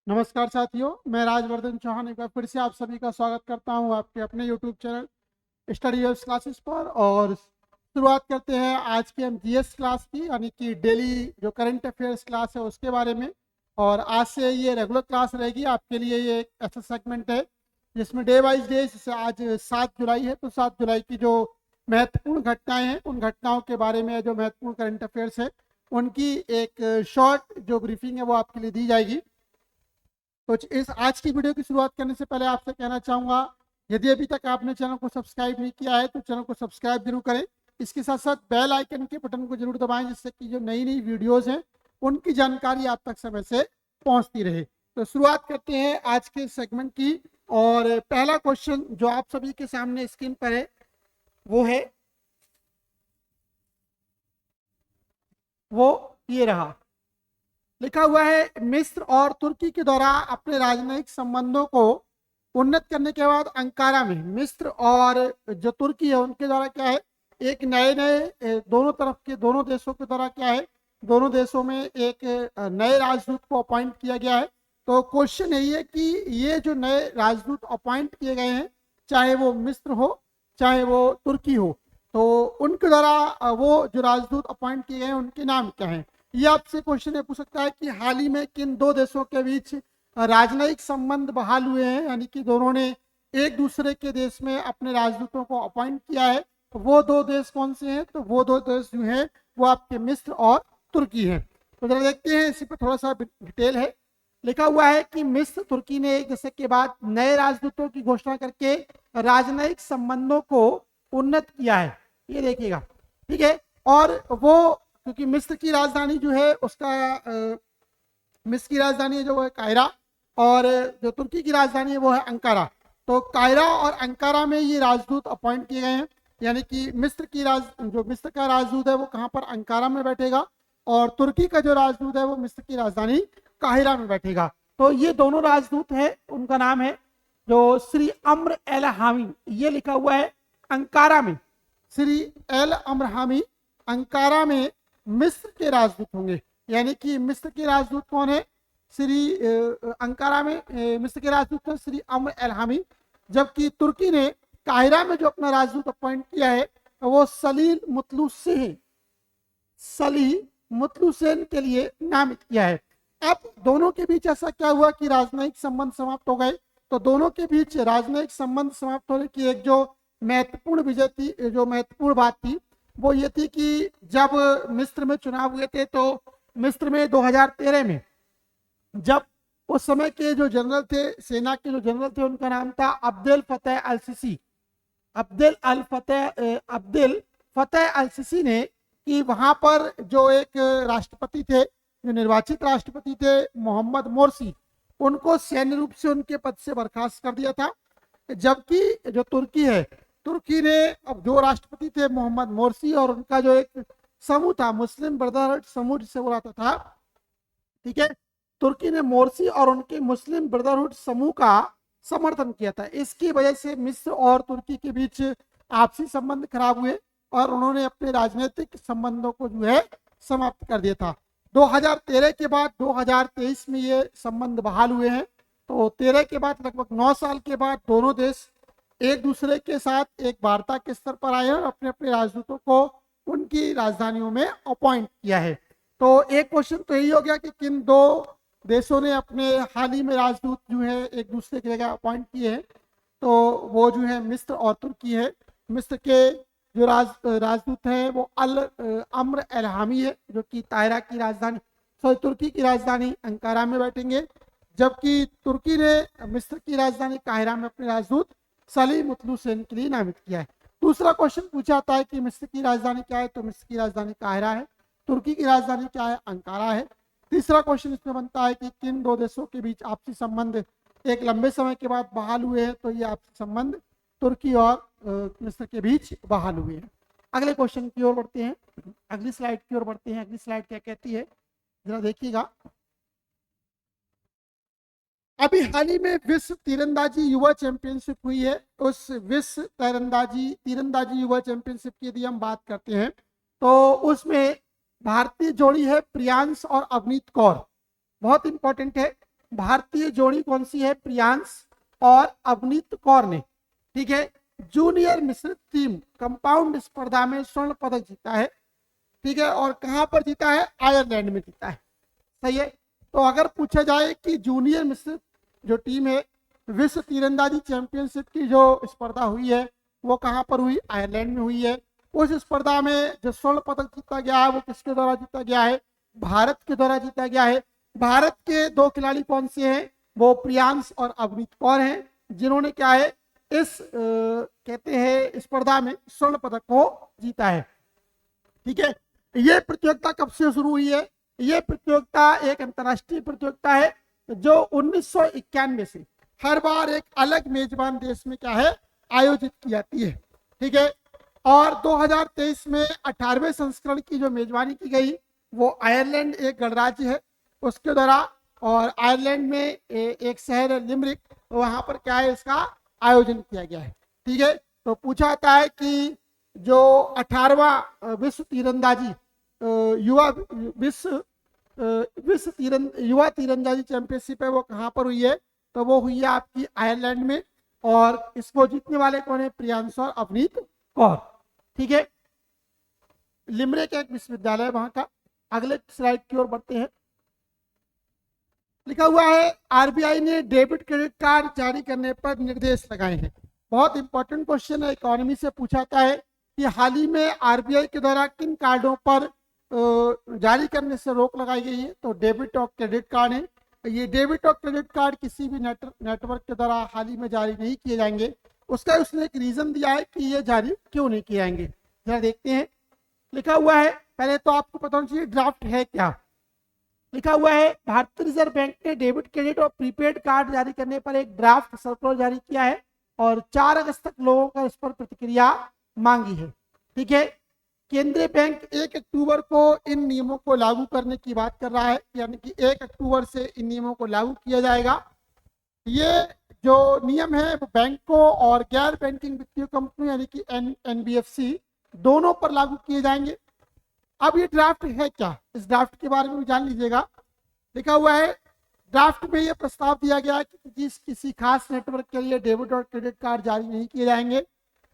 नमस्कार साथियों, मैं राजवर्धन चौहान एक बार फिर से आप सभी का स्वागत करता हूं आपके अपने YouTube channel study waves classes पर। और शुरुआत करते हैं आज की हम जीएस क्लास की, यानी कि डेली जो करंट अफेयर्स क्लास है उसके बारे में। और आज से ये रेगुलर क्लास रहेगी आपके लिए। ये एक ऐसा सेगमेंट है जिसमें डे वाइज डे, जैसे आज 7 जुलाई है तो 7 जुलाई की जो महत्वपूर्ण घटनाएं हैं उन घटनाओं के बारे में, जो महत्वपूर्ण करंट अफेयर्स है उनकी एक शॉर्ट जो ब्रीफिंग है वो आपके लिए दी जाएगी। तो इस आज की वीडियो की शुरुआत करने से पहले आपसे कहना चाहूँगा, यदि अभी तक आपने चैनल को सब्सक्राइब नहीं किया है तो चैनल को सब्सक्राइब जरूर करें। इसके साथ साथ बेल आइकन के बटन को जरूर दबाएं, जिससे कि जो नई नई वीडियोस हैं उनकी जानकारी आप तक समय से पहुंचती रहे। तो शुरुआत करते हैं आज के सेगमेंट की। और पहला क्वेश्चन जो आप सभी के सामने स्क्रीन पर है वो ये रहा। लिखा हुआ है, मिस्र और तुर्की के द्वारा अपने राजनयिक संबंधों को उन्नत करने के बाद अंकारा में मिस्र और जो तुर्की है उनके द्वारा क्या है, एक नए नए दोनों तरफ के दोनों देशों के द्वारा क्या है, दोनों देशों में एक नए राजदूत को अपॉइंट किया गया है। तो क्वेश्चन यही है कि ये जो नए राजदूत अपॉइंट किए गए हैं, चाहे वो मिस्र हो चाहे वो तुर्की हो, तो उनके द्वारा वो जो राजदूत अपॉइंट किए गए हैं उनके नाम क्या हैं। ये आपसे क्वेश्चन ये पूछ सकता है कि हाल ही में किन दो देशों के बीच राजनयिक संबंध बहाल हुए हैं, यानी कि दोनों ने एक दूसरे के देश में अपने राजदूतों को अपॉइंट किया है। तो वो दो देश कौन से हैं, तो वो दो देश जो हैं वो आपके मिस्र और तुर्की हैं। तो जरा देखते हैं, इसी पर थोड़ा सा डिटेल है। लिखा हुआ है कि मिस्र तुर्की ने एक दशक के बाद नए राजदूतों की घोषणा करके राजनयिक संबंधों को उन्नत किया है। ये देखिएगा, ठीक है। और वो क्योंकि मिस्र की राजधानी जो है उसका मिस्र की राजधानी है जो है कायरा, और जो तुर्की की राजधानी है वो है अंकारा। तो कायरा और अंकारा में ये राजदूत अपॉइंट किए गए हैं, यानी कि जो मिस्र का राजदूत है वो कहाँ पर, अंकारा में बैठेगा, और तुर्की का जो राजदूत है वो मिस्र की राजधानी काहिरा में बैठेगा। तो ये दोनों राजदूत है, उनका नाम है जो श्री अम्र एल हामी, ये लिखा हुआ है अंकारा में। श्री एल अम्र हामी अंकारा में मिस्र के राजदूत होंगे, यानी कि मिस्र के राजदूत कौन है, श्री अंकारा में मिस्र के राजदूत है श्री अम्र एल हामी। जबकि तुर्की ने काहिरा में जो अपना राजदूत अपॉइंट किया है वो सलील मुतलुसेन के लिए नामित किया है। अब दोनों के बीच ऐसा क्या हुआ कि राजनयिक संबंध समाप्त हो गए। तो दोनों के बीच राजनयिक संबंध समाप्त होने की एक जो महत्वपूर्ण बात थी वो ये थी कि जब मिस्र में चुनाव हुए थे, तो मिस्र में 2013 में जब उस समय के जो जनरल थे, सेना के जो जनरल थे, उनका नाम था अब्देल फतेह अल सीसी ने कि वहां पर जो एक राष्ट्रपति थे, जो निर्वाचित राष्ट्रपति थे मोहम्मद मोरसी, उनको सैन्य रूप से उनके पद से बर्खास्त कर दिया था। जबकि जो तुर्की ने अब जो राष्ट्रपति थे मोहम्मद मोरसी, और उनका जो एक समूह था मुस्लिम ब्रदरहुड समूह जिसे बुलाता था, ठीक है, तुर्की ने मोरसी और उनके मुस्लिम ब्रदरहुड समूह का समर्थन किया था। इसकी वजह से मिस्र और तुर्की के बीच आपसी संबंध खराब हुए और उन्होंने अपने राजनीतिक संबंधों को जो है समाप्त कर दिया था। 2013 के बाद 2023 में ये संबंध बहाल हुए हैं। तो 13 के बाद लगभग 9 साल के बाद दोनों देश एक दूसरे के साथ एक वार्ता के स्तर पर आए और अपने अपने राजदूतों को उनकी राजधानियों में अपॉइंट किया है। तो एक क्वेश्चन तो यही हो गया कि किन दो देशों ने अपने हाल ही में राजदूत जो है एक दूसरे की जगह अपॉइंट किए हैं। तो वो जो है मिस्र और तुर्की है। मिस्र के जो राजदूत हैं वो अम्र एल हामी है, जो कि तुर्की की राजधानी अंकारा में बैठेंगे। जबकि तुर्की ने मिस्र की राजधानी काहिरा में अपने राजदूत सलीम मुतलुसेन के लिए नामित किया है। दूसरा क्वेश्चन पूछा जाता है कि मिस्र की राजधानी क्या है, तो मिस्र की राजधानी काहिरा है। तुर्की की राजधानी क्या है, अंकारा है। तीसरा क्वेश्चन इसमें बनता है कि किन दो देशों के बीच आपसी संबंध एक लंबे समय के बाद बहाल हुए हैं, तो ये आपसी संबंध तुर्की और मिस्र के बीच बहाल हुए हैं। अगले क्वेश्चन की ओर बढ़ते हैं, अगली स्लाइड की ओर बढ़ते हैं। अगली स्लाइड क्या कहती है, जरा देखिएगा। अभी हाल ही में विश्व तीरंदाजी युवा चैंपियनशिप हुई है। उस विश्व तीरंदाजी युवा चैंपियनशिप की यदि हम बात करते हैं तो उसमें भारतीय जोड़ी है प्रियांश और अवनीत कौर, बहुत इंपॉर्टेंट है। भारतीय जोड़ी कौन सी है? प्रियांश और अवनीत कौर ने, ठीक है, जूनियर मिश्रित टीम कंपाउंड स्पर्धा में स्वर्ण पदक जीता है, ठीक है, और कहां पर जीता है? आयरलैंड में जीता है। सही है। तो अगर पूछा जाए कि जूनियर मिश्रित जो टीम है, विश्व तीरंदाजी चैंपियनशिप की जो स्पर्धा हुई है वो कहां पर हुई? आयरलैंड में हुई है। उस स्पर्धा में जो स्वर्ण पदक जीता गया है वो किसके द्वारा जीता गया है? भारत के द्वारा जीता गया है। भारत के 2 खिलाड़ी कौन से हैं? वो प्रियांश और अवनीत कौर हैं, जिन्होंने क्या है इस कहते हैं स्पर्धा में स्वर्ण पदक को जीता है। ठीक है। ये प्रतियोगिता कब से शुरू हुई है? ये प्रतियोगिता एक अंतर्राष्ट्रीय प्रतियोगिता है जो 1991 से हर बार एक अलग मेजबान देश में क्या है आयोजित की जाती है। ठीक है। और 2023 में 18वें संस्करण की जो मेजबानी की गई वो आयरलैंड एक गणराज्य है उसके द्वारा, और आयरलैंड में एक शहर है लिमरिक, वहां पर क्या है इसका आयोजन किया गया है। ठीक है। तो पूछा जाता है कि जो 18वां विश्व तीरंदाजी युवा तीरंदाजी चैंपियनशिप है वो कहाँ पर हुई है? तो वो हुई है आपकी आयरलैंड में, और इसको जीतने वाले कौन है? प्रियांश और अवनीत कौर। ठीक है। लिमरिक एक विश्वविद्यालय है वहां का। अगले स्लाइड की ओर बढ़ते हैं। लिखा हुआ है आरबीआई ने डेबिट क्रेडिट कार्ड जारी करने पर निर्देश लगाए हैं। बहुत इंपॉर्टेंट क्वेश्चन है, इकोनॉमी से पूछा जाता है कि हाल ही में आरबीआई के द्वारा किन कार्डों पर जारी करने से रोक लगाई गई है? तो डेबिट और क्रेडिट कार्ड है। ये डेबिट और क्रेडिट कार्ड किसी भी नेटवर्क के द्वारा हाल ही में जारी नहीं किए जाएंगे। उसका उसने एक रीजन दिया है कि ये जारी क्यों नहीं किए जाएंगे, जरा देखते हैं। लिखा हुआ है, पहले तो आपको पता होना चाहिए ड्राफ्ट है क्या। लिखा हुआ है भारतीय रिजर्व बैंक ने डेबिट क्रेडिट और प्रीपेड कार्ड जारी करने पर एक ड्राफ्ट सर्कुलर जारी किया है और 4 अगस्त तक लोगों का इस पर प्रतिक्रिया मांगी है। ठीक है। केंद्रीय बैंक 1 अक्टूबर को इन नियमों को लागू करने की बात कर रहा है, यानी कि 1 अक्टूबर से इन नियमों को लागू किया जाएगा। ये जो नियम है वो बैंकों और गैर बैंकिंग वित्तीय कंपनी यानी कि एनबीएफसी दोनों पर लागू किए जाएंगे। अब ये ड्राफ्ट है क्या, इस ड्राफ्ट के बारे में भी जान लीजिएगा। लिखा हुआ है ड्राफ्ट में यह प्रस्ताव दिया गया है कि किसी खास नेटवर्क के लिए डेबिट और क्रेडिट कार्ड जारी नहीं किए जाएंगे।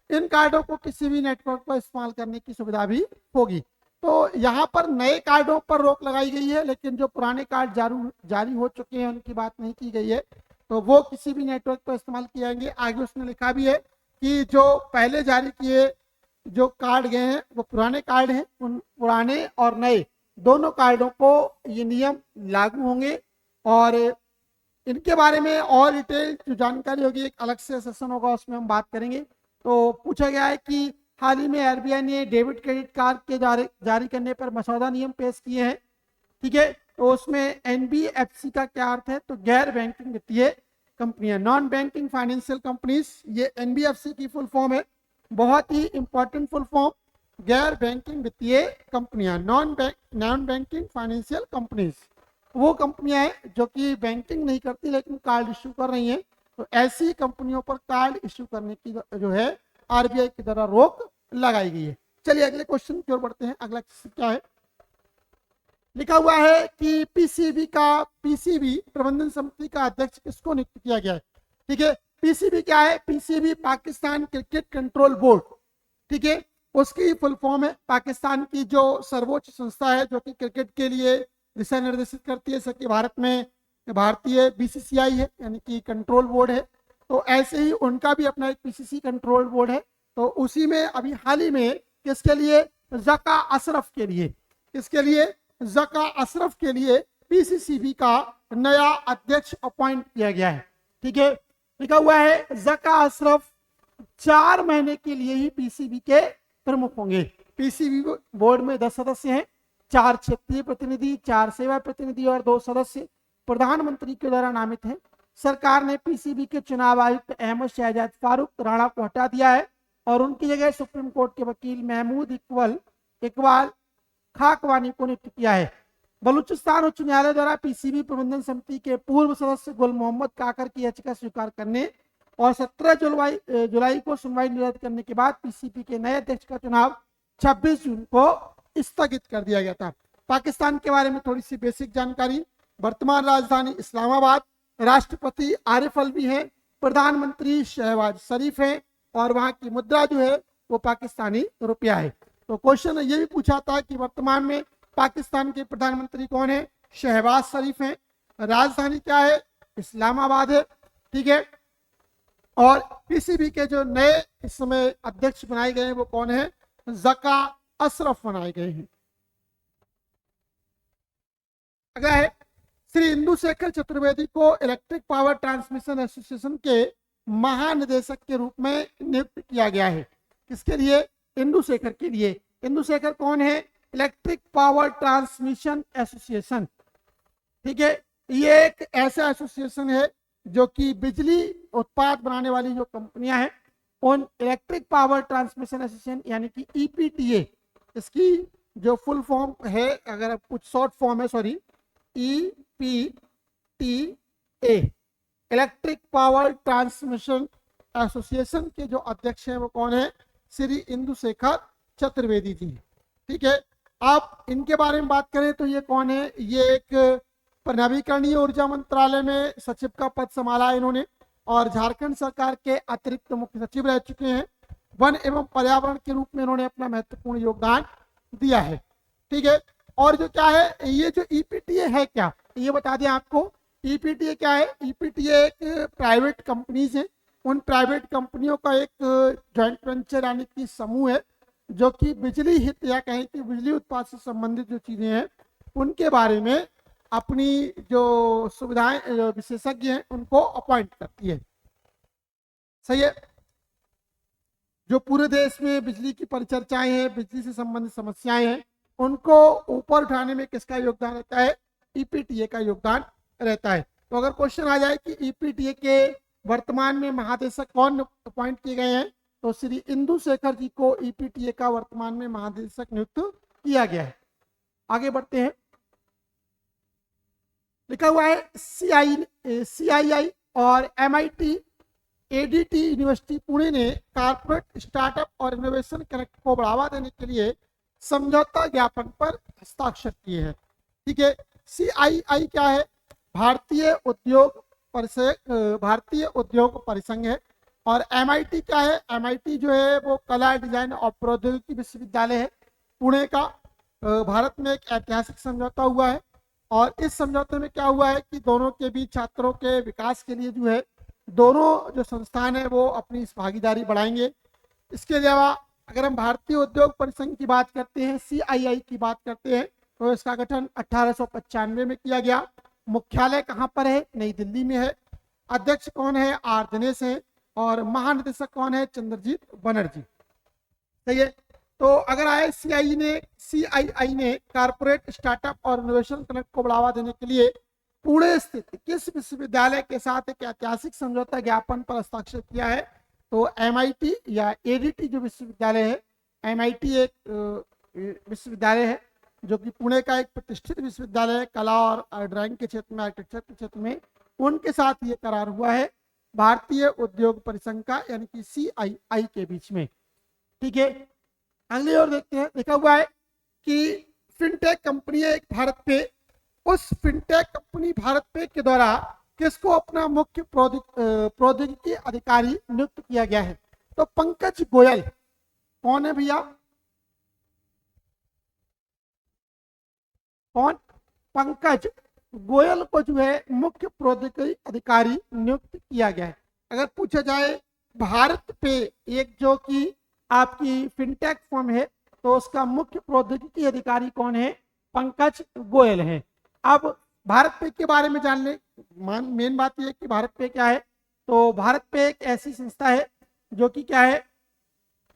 इन कार्डों को किसी भी नेटवर्क पर इस्तेमाल करने की सुविधा भी होगी। तो यहाँ पर नए कार्डों पर रोक लगाई गई है, लेकिन जो पुराने कार्ड जारी हो चुके हैं उनकी बात नहीं की गई है, तो वो किसी भी नेटवर्क पर इस्तेमाल किए जाएंगे। आगे उसने लिखा भी है कि जो पहले जारी किए जो कार्ड गए हैं वो पुराने कार्ड हैं, उन पुराने और नए दोनों कार्डों को ये नियम लागू होंगे, और इनके बारे में और डिटेल जो जानकारी होगी एक अलग से सेशन होगा उसमें हम बात करेंगे। तो पूछा गया है कि हाल ही में आरबीआई ने डेबिट क्रेडिट कार्ड के जारी करने पर मसौदा नियम पेश किए हैं। ठीक है। तो उसमें एनबीएफसी का क्या अर्थ है? तो गैर बैंकिंग वित्तीय कंपनियां, नॉन बैंकिंग फाइनेंशियल कंपनीज, ये एनबीएफसी की फुल फॉर्म है। बहुत ही इंपॉर्टेंट फुल फॉर्म, गैर बैंकिंग वित्तीय कंपनियां, नॉन बैंकिंग फाइनेंशियल कंपनीज, वो कंपनियां हैं जो कि बैंकिंग नहीं करती लेकिन कार्ड इश्यू कर रही हैं। तो ऐसी कंपनियों पर कार्ड इश्यू करने की जो है आरबीआई के द्वारा रोक लगाई गई है। चलिए अगले क्वेश्चन की ओर बढ़ते हैं। अगला क्या है? लिखा हुआ है कि पीसीबी प्रबंधन समिति का अध्यक्ष किसको नियुक्त किया गया है? ठीक है। पीसीबी क्या है? PCB Pakistan cricket control board, ठीक है, उसकी फुल फॉर्म है। पाकिस्तान की जो सर्वोच्च संस्था है जो कि क्रिकेट के लिए दिशा निर्देशित करती है, जैसे कि भारत में भारतीय बीसीसीआई है यानी कि कंट्रोल बोर्ड है, तो ऐसे ही उनका भी अपना एक पीसीसी कंट्रोल बोर्ड है। तो उसी में अभी हाल ही में किसके लिए? जका अशरफ के लिए। किसके लिए? जका अशरफ के लिए पीसीसीबी का नया अध्यक्ष अपॉइंट किया गया है। ठीक है। लिखा हुआ है जका अशरफ 4 महीने के लिए ही पीसीबी के प्रमुख होंगे। पीसीबी बोर्ड में 10 सदस्य हैं, 4 क्षेत्रीय प्रतिनिधि, 4 सेवा प्रतिनिधि और 2 सदस्य प्रधानमंत्री के द्वारा नामित हैं। सरकार ने पीसीबी के चुनाव आयुक्त अहमद शहजाद फारूक राणा को हटा दिया है और उनकी जगह सुप्रीम कोर्ट के वकील महमूद इकबाल खाकवानी को नियुक्त किया है। बलूचिस्तान उच्च न्यायालय द्वारा पीसीबी प्रबंधन समिति के पूर्व सदस्य गुल मोहम्मद काकर की याचिका स्वीकार करने और 17 जुलाई को सुनवाई निरस्त करने के बाद पीसीबी के नए अध्यक्ष का चुनाव 26 जून को स्थगित कर दिया गया था। पाकिस्तान के बारे में थोड़ी सी बेसिक जानकारी। वर्तमान राजधानी इस्लामाबाद, राष्ट्रपति आरिफ अलवी हैं, प्रधानमंत्री शहबाज शरीफ हैं और वहां की मुद्रा जो है वो पाकिस्तानी रुपया है। तो क्वेश्चन ये भी पूछा था कि वर्तमान में पाकिस्तान के प्रधानमंत्री कौन है, शहबाज शरीफ हैं, राजधानी क्या है, इस्लामाबाद है, ठीक है। और पीसीबी के जो नए इस समय अध्यक्ष बनाए गए हैं वो कौन है, जका अशरफ बनाए गए हैं। अगला है श्री इंदु शेखर चतुर्वेदी को इलेक्ट्रिक पावर ट्रांसमिशन एसोसिएशन के महानिदेशक के रूप में नियुक्त किया गया है। किसके लिए, इंदु शेखर के लिए। इंदु शेखर कौन है, इलेक्ट्रिक पावर ट्रांसमिशन एसोसिएशन, ठीक है। ये एक ऐसा एसोसिएशन है जो कि बिजली उत्पाद बनाने वाली जो कंपनियां हैं उन इलेक्ट्रिक पावर ट्रांसमिशन एसोसिएशन यानी कि ईपीटीए, इसकी जो फुल फॉर्म है, अगर कुछ शॉर्ट फॉर्म है, sorry, EPTA, electric power transmission association के जो अध्यक्ष हैं वो कौन है, श्री इंदु शेखर चतुर्वेदी जी, ठीक है। आप इनके बारे में बात करें तो ये कौन है, ये एक नवीकरणीय ऊर्जा मंत्रालय में सचिव का पद संभाला है इन्होंने और झारखंड सरकार के अतिरिक्त मुख्य सचिव रह चुके हैं। वन एवं पर्यावरण के रूप में इन्होंने अपना महत्वपूर्ण योगदान दिया है, ठीक है। और जो क्या है, ये जो ईपीटीए है क्या, ये बता दें आपको, ईपीटीए क्या है। ईपीटीए एक प्राइवेट कंपनीज है, उन प्राइवेट कंपनियों का एक जॉइंट वेंचर यानी कि समूह है जो कि बिजली हित या कहें कि बिजली उत्पाद से संबंधित जो चीजें हैं उनके बारे में अपनी जो सुविधाएं विशेषज्ञ हैं उनको अपॉइंट करती है, सही है। जो पूरे देश में बिजली की परिचर्चाएं हैं, बिजली से संबंधित समस्याएं हैं, उनको ऊपर उठाने में किसका योगदान रहता है, ईपीटीए का योगदान रहता है। तो अगर क्वेश्चन आ जाए कि ईपीटीए के वर्तमान में महानिदेशक कौन अपॉइंट किए गए हैं, तो श्री इंदु शेखर जी को ईपीटीए का वर्तमान में महानिदेशक नियुक्त किया गया है। आगे बढ़ते हैं, लिखा हुआ है सीआईआई और एमआईटी एडीटी यूनिवर्सिटी पुणे ने कारपोरेट स्टार्टअप और इनोवेशन कनेक्ट को बढ़ावा देने के लिए समझौता ज्ञापन पर हस्ताक्षर किए हैं, ठीक है। सीआईआई क्या है, भारतीय उद्योग परिसंघ है। और एमआईटी क्या है, एमआईटी जो है वो कला, डिजाइन और प्रौद्योगिकी विश्वविद्यालय है पुणे का। भारत में एक ऐतिहासिक समझौता हुआ है और इस समझौते में क्या हुआ है कि दोनों के बीच छात्रों के विकास के लिए जो है दोनों जो संस्थान है वो अपनी इस भागीदारी बढ़ाएंगे। इसके अलावा अगर हम भारतीय उद्योग परिसंघ की बात करते हैं, सीआईआई की बात करते हैं, तो इसका गठन 1895 में किया गया। मुख्यालय कहाँ पर है, नई दिल्ली में है। अध्यक्ष कौन है, आर दिनेश है और महानिदेशक कौन है, चंद्रजीत बनर्जी, सही है। तो अगर आए सीआईआई ने कारपोरेट स्टार्टअप और इनोवेशन कनेक्ट को बढ़ावा देने के लिए पुणे स्थित किस विश्वविद्यालय के साथ एक ऐतिहासिक समझौता ज्ञापन पर हस्ताक्षर किया है, तो एमआईटी या एडीटी जो विश्वविद्यालय है, एमआईटी एक विश्वविद्यालय है जो कि पुणे का एक प्रतिष्ठित विश्वविद्यालय है कला और ड्राइंग के क्षेत्र में, आर्किटेक्चर के क्षेत्र में, उनके साथ ये करार हुआ है भारतीय उद्योग परिसंघ का यानी कि सीआईआई के बीच में, ठीक है। अगली ओर देखते हैं, लिखा हुआ है कि फिनटेक कंपनी है एक भारत पे, उस फिनटेक कंपनी भारत पे के द्वारा किसको अपना मुख्य प्रौद्योगिकी अधिकारी नियुक्त किया गया है, तो पंकज गोयल। कौन है भैया, कौन, पंकज गोयल को जो है मुख्य प्रौद्योगिकी अधिकारी नियुक्त किया गया है। अगर पूछा जाए भारत पे एक जो कि आपकी फिनटेक फर्म है तो उसका मुख्य प्रौद्योगिकी अधिकारी कौन है, पंकज गोयल है। अब भारत पे के बारे में जान ले, मेन बात यह है कि भारत पे क्या है, तो भारत पे एक ऐसी संस्था है जो कि क्या है,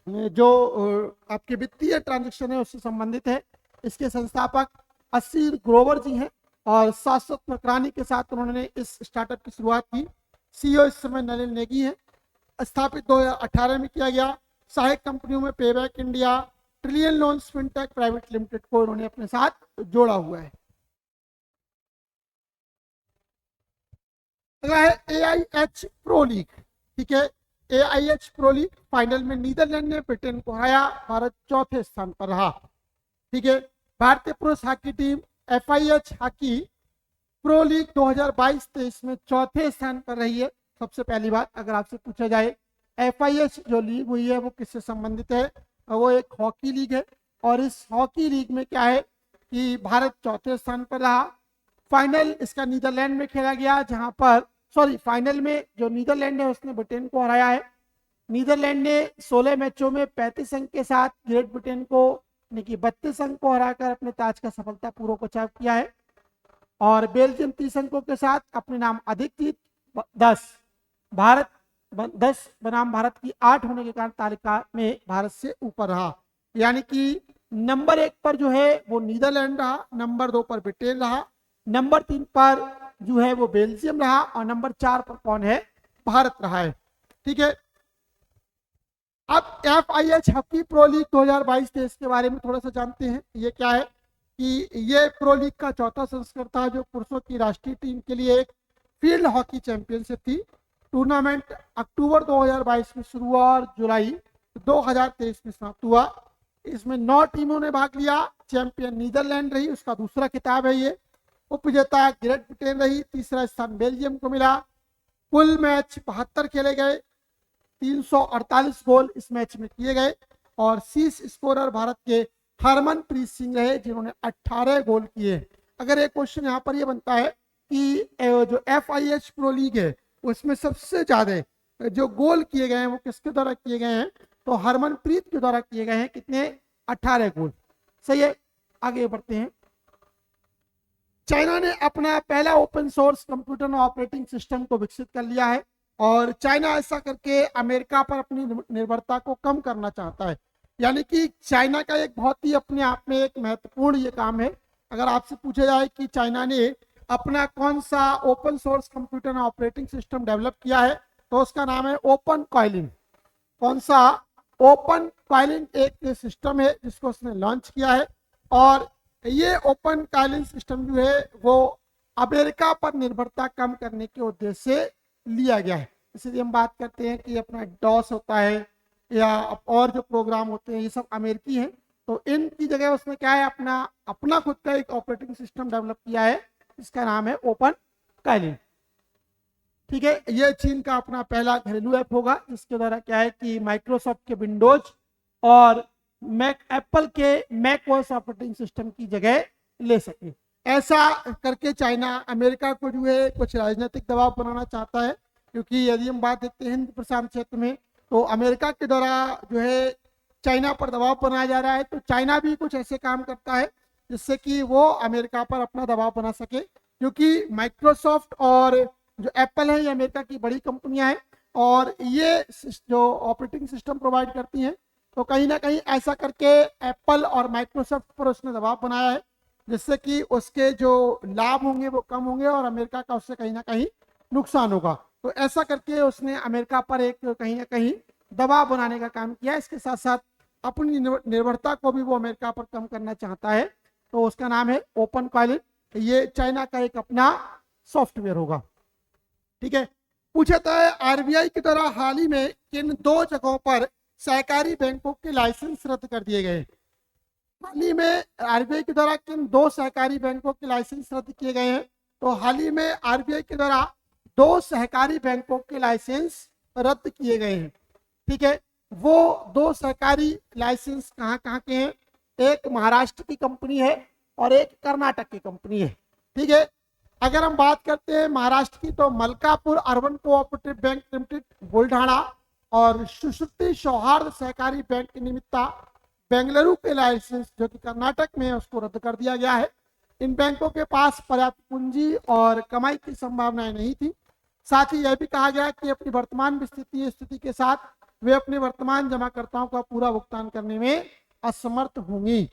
जो आपके वित्तीय ट्रांजैक्शन है उससे संबंधित है। इसके संस्थापक असीर ग्रोवर जी हैं और शाश्वत मकरानी के साथ उन्होंने इस स्टार्टअप की शुरुआत की। सीईओ इस समय नलिन नेगी है। स्थापित 2018 में किया गया। सहायक कंपनियों में payback India, trillion loans fintech private limited को उन्होंने अपने साथ जोड़ा हुआ है। अगला है AIH प्रो लीग, ठीक है। AIH प्रो लीग फाइनल में नीदरलैंड ने ब्रिटेन को हराया, भारत चौथे स्थान पर रहा, ठीक है। भारतीय पुरुष hockey team FIH hockey pro league 2022-23 में चौथे स्थान पर रही है। सबसे पहली बात अगर आपसे पूछा जाए FIH जो लीग हुई है वो किससे संबंधित है, वो एक हॉकी लीग है और इस हॉकी लीग में क्या है कि भारत चौथे स्थान पर रहा। फाइनल इसका नीदरलैंड में खेला गया, जहां पर फाइनल में जो नीदरलैंड है उसने ब्रिटेन को हराया है। नीदरलैंड ने 16 मैचों में 35 अंक के साथ ग्रेट ब्रिटेन को 32 अंक को हराकर अपने ताज का सफलतापूर्वक बचाव किया है। और बेल्जियम 30 अंकों के साथ अपने नाम अधिक जीत 10 भारत 10 बनाम भारत की 8 होने के कारण तालिका में भारत से ऊपर रहा। यानी कि नंबर 1 पर जो है वो नीदरलैंड रहा, नंबर 2 पर ब्रिटेन रहा, नंबर 3 पर जो है वो बेल्जियम रहा और नंबर 4 पर कौन है, भारत रहा है। ठीक है, अब FIH हॉकी प्रो लीग 2022-23 के बारे में थोड़ा सा जानते हैं। ये क्या है कि ये प्रो लीग का चौथा संस्करण था जो पुरुषों की राष्ट्रीय टीम के लिए एक फील्ड हॉकी चैंपियनशिप थी। टूर्नामेंट अक्टूबर 2022 में शुरू हुआ और जुलाई 2023 में समाप्त हुआ। इसमें 9 टीमों ने भाग लिया। चैंपियन नीदरलैंड रही, उसका दूसरा खिताब है ये। उपविजेता ग्रेट ब्रिटेन रही, तीसरा स्थान बेल्जियम को मिला। कुल मैच 72 खेले गए, 348 गोल इस मैच में किए गए और शीर्ष स्कोरर भारत के हरमनप्रीत सिंह रहे जिन्होंने 18 गोल किए। अगर एक क्वेश्चन यहाँ पर ये बनता है कि जो FIH प्रो लीग है उसमें सबसे ज्यादा जो गोल किए गए हैं वो किसके द्वारा किए गए हैं, तो हरमनप्रीत के द्वारा किए गए हैं। कितने, 18 गोल। सही है, आगे बढ़ते हैं। चाइना ने अपना पहला open source computer operating system को विकसित कर लिया है और चाइना ऐसा करके अमेरिका पर अपनी निर्भरता को कम करना चाहता है। यानी कि चाइना का एक बहुत ही अपने आप में एक महत्वपूर्ण ये काम है। अगर आपसे पूछा जाए कि चाइना ने अपना कौन सा open source computer operating system develop किया है, तो उसका नाम है ओपन कॉइलिन। कौन सा, ओपन कॉइलिन एक सिस्टम है जिसको उसने लॉन्च किया है और ये ओपन कॉइलिन सिस्टम जो है वो अमेरिका पर निर्भरता कम करने के उद्देश्य से लिया गया है। इसलिए हम बात करते हैं कि अपना डॉस होता है या और जो प्रोग्राम होते हैं ये सब अमेरिकी हैं, तो इनकी जगह उसने क्या है, अपना खुद का एक ऑपरेटिंग सिस्टम डेवलप किया है, इसका नाम है ओपन कॉइलिन। ठीक है, ये चीन का अपना पहला घरेलू ऐप होगा जिसके द्वारा क्या है कि माइक्रोसॉफ्ट के विंडोज और एप्पल के मैकओएस ऑपरेटिंग सिस्टम की जगह ले सके। ऐसा करके चाइना अमेरिका को जो है कुछ राजनीतिक दबाव बनाना चाहता है, क्योंकि यदि हम बात देखते हैं हिंद प्रशांत क्षेत्र में तो अमेरिका के द्वारा जो है चाइना पर दबाव बनाया जा रहा है, तो चाइना भी कुछ ऐसे काम करता है जिससे कि वो अमेरिका पर अपना दबाव बना सके। क्योंकि माइक्रोसॉफ्ट और जो एप्पल है ये अमेरिका की बड़ी कंपनियां हैं और ये जो ऑपरेटिंग सिस्टम प्रोवाइड करती हैं, तो कहीं ना कहीं ऐसा करके एप्पल और माइक्रोसॉफ्ट पर उसने दबाव बनाया है जिससे कि उसके जो लाभ होंगे वो कम होंगे और अमेरिका का उससे कहीं ना कहीं नुकसान होगा। तो ऐसा करके उसने अमेरिका पर एक कहीं ना कहीं दबाव बनाने का काम किया। इसके साथ साथ अपनी निर्भरता को भी वो अमेरिका पर कम करना चाहता है, तो उसका नाम है ओपन कॉइलिन। ये चाइना का एक अपना सॉफ्टवेयर होगा। ठीक है, पूछा था RBI के द्वारा हाल ही में किन 2 जगहों पर सहकारी बैंकों के लाइसेंस रद्द कर दिए गए। हाल ही में RBI के द्वारा किन 2 सहकारी बैंकों के लाइसेंस रद्द किए गए हैं, तो हाल ही में RBI के द्वारा 2 सहकारी बैंकों के लाइसेंस रद्द किए गए हैं। ठीक है, वो 2 सहकारी लाइसेंस कहाँ कहाँ के हैं, एक महाराष्ट्र की कंपनी है और एक कर्नाटक की कंपनी है। ठीक है, अगर हम बात करते हैं महाराष्ट्र की तो Malkapur urban cooperative bank limited Buldhana और सुश्रुति सौहार्द सहकारी बैंक निमित्ता बेंगलुरु के लाइसेंस जो कि कर्नाटक में है उसको रद्द कर दिया गया है। इन बैंकों के पास पर्याप्त पूंजी और कमाई की संभावनाएं नहीं थी। साथ ही यह भी कहा गया कि अपनी वर्तमान स्थिति के साथ वे अपने वर्तमान जमाकर्ताओं का पूरा भुगतान करने में असमर्थ होंगी।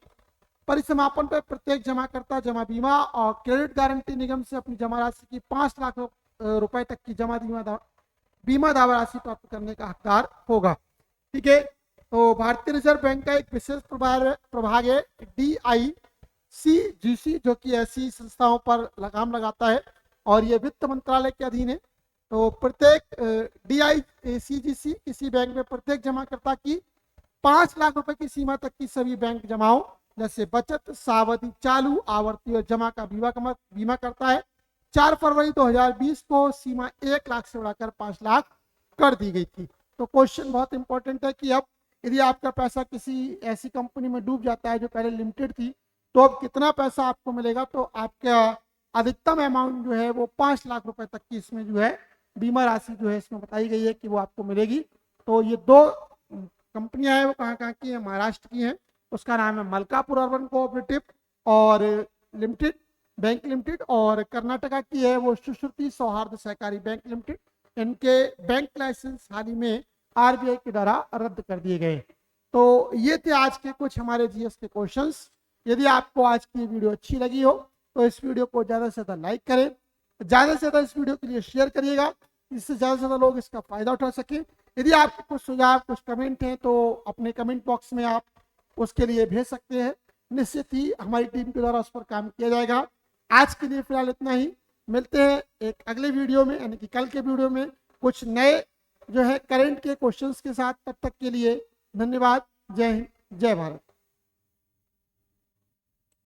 परिसमापन पर प्रत्येक जमाकर्ता जमा बीमा और क्रेडिट गारंटी निगम से अपनी जमा राशि की 5 लाख रुपए तक की जमा बीमा दावा राशि प्राप्त करने का हकदार होगा। ठीक है, तो भारतीय रिजर्व बैंक का एक विशेष प्रभाग है DICGC जो कि ऐसी संस्थाओं पर लगाम लगाता है और ये वित्त मंत्रालय के अधीन है। तो प्रत्येक DICGC किसी बैंक में प्रत्येक जमाकर्ता की 5 लाख रुपए की सीमा तक की सभी बैंक जमाओं जैसे बचत, सावधि, चालू, आवर्ती और जमा का बीमा करता है। 4 फरवरी 2020 को सीमा 1 लाख से बढ़ाकर 5 लाख कर दी गई थी। तो क्वेश्चन बहुत इंपॉर्टेंट है कि अब यदि आपका पैसा किसी ऐसी कंपनी में डूब जाता है जो पहले लिमिटेड थी, तो अब कितना पैसा आपको मिलेगा। तो आपका अधिकतम अमाउंट जो है वो 5 लाख रुपए तक की इसमें जो है बीमा राशि जो है इसमें बताई गई है कि वो आपको मिलेगी। तो ये 2 कंपनियां हैं, वो कहाँ की हैं, महाराष्ट्र की हैं। उसका नाम है मलकापुर अर्बन कोऑपरेटिव और लिमिटेड बैंक लिमिटेड, और कर्नाटका की है वो सुश्रुति सौहार्द सहकारी बैंक लिमिटेड। इनके बैंक लाइसेंस हाल ही में आरबीआई के द्वारा रद्द कर दिए गए। तो ये थे आज के कुछ हमारे जीएस के क्वेश्चंस। यदि आपको आज की वीडियो अच्छी लगी हो तो इस वीडियो को ज़्यादा से ज़्यादा लाइक करें, ज़्यादा से ज़्यादा इस वीडियो के लिए शेयर करिएगा, जिससे ज़्यादा से ज़्यादा लोग इसका फ़ायदा उठा सकें। यदि आपके कुछ सुझाव, कुछ कमेंट हैं तो अपने कमेंट बॉक्स में आप उसके लिए भेज सकते हैं। निश्चित ही हमारी टीम के द्वारा उस पर काम किया जाएगा। आज के लिए फिलहाल इतना ही। मिलते हैं एक अगले वीडियो में, यानी कि कल के वीडियो में कुछ नए जो है करंट के क्वेश्चंस के साथ। तब तक के लिए धन्यवाद। जय हिंद, जय भारत।